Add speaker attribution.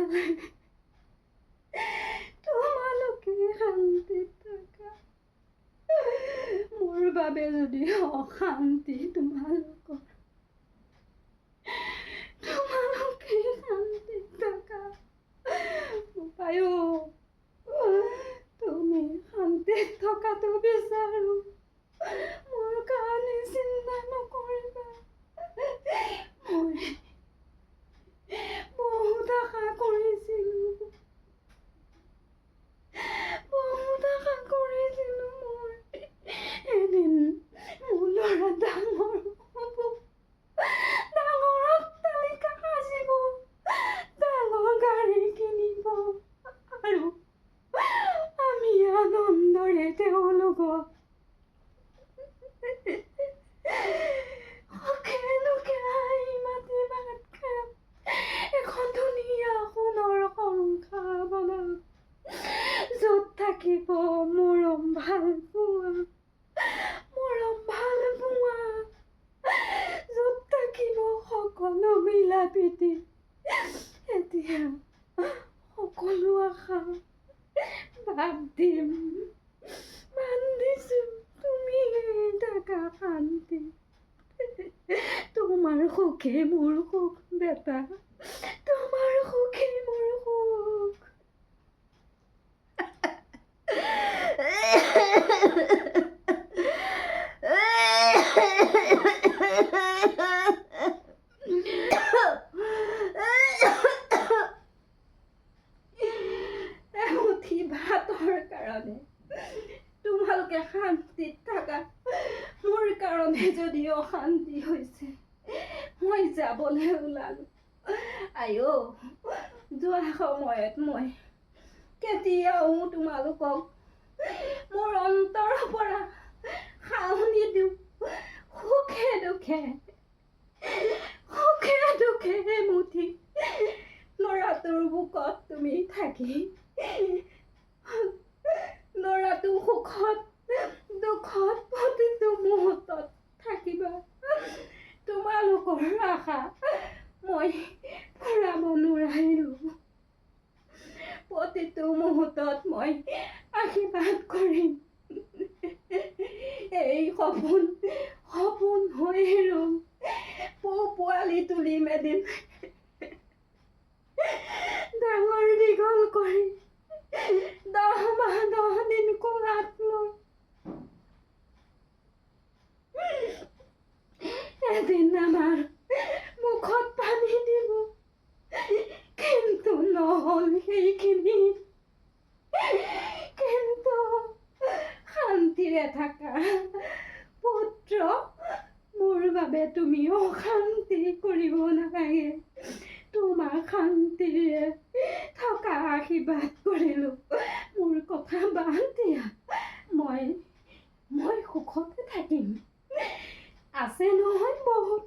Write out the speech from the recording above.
Speaker 1: তেতিয়াহ'লে তোমালোকে শান্তিত থাকা। মোৰ বাবে যদি অশান্তি তোমালোকে শান্তিত থাকা। উপায়ো তুমি শান্তিত থকাটো বিচাৰো। মোৰ কাৰণে চিন্তা নকৰিবা। মই বহুত আশা কৰিছিলোঁ। মই এদিন মোৰ ল'ৰা ডাঙৰ হ'ব, ডাঙৰ অট্টালিকা সাজিব, ডাঙৰ গাড়ী কিনিব আৰু আমি আনন্দৰে তেওঁলোকক সুখে হাঁহি মাতি ভাত খাম। এখন ধুনীয়া সোণৰ সংসাৰ বনাম, য'ত থাকিব মৰম ভাল পোৱা, য'ত থাকিব সকলো মিলা প্ৰীতি। এতিয়া সকলো আশা বাদ দিছো। তুমি থাকা শান্তি। তোমাৰ সুখে মোৰ সুখ বেটা, তোমাৰ সুখে মোৰ সুখ। এমুঠি ভাতৰ কাৰণে তোমালোকে শান্তিত থাকা। মোৰ কাৰণে যদি অশান্তি হৈছে, মই যাবলৈ ওলালো। আইও, যোৱা সময়ত মই কেতিয়াও তোমালোকক মোৰ অন্তৰৰ পৰা সাউনি দিওঁ। সুখে দুখে এমুঠি ল'ৰাটোৰ বুকত তুমি থাকি, ল'ৰাটো সুখত দুখত প্ৰতিটো মুহূৰ্তত থাকিবা। তোমালোকৰ আশা মই পূৰাব নোৱাৰিলো। প্ৰতিটো মুহূৰ্তত মই আশীৰ্বাদ কৰিম। এই সপোন হৈ ৰ'ল। পোৱালি তুলিম এদিন, ডাঙৰ দীঘল কৰি 10 মাহ 10 দিন কোলাত লৈ এদিন আমাৰ মুখত পানী দিব। কিন্তু নহ'ল সেইখিনি। কিন্তু শান্তিৰে থাকা পুত্ৰ, মোৰ বাবে তুমি অশান্তি কৰিব নালাগে। তোমাক শান্তিৰে থকা আশীৰ্বাদ কৰিলো। মোৰ কথা বাদ দিয়া। মই সুখতে থাকিম। আছে নহয় বহুত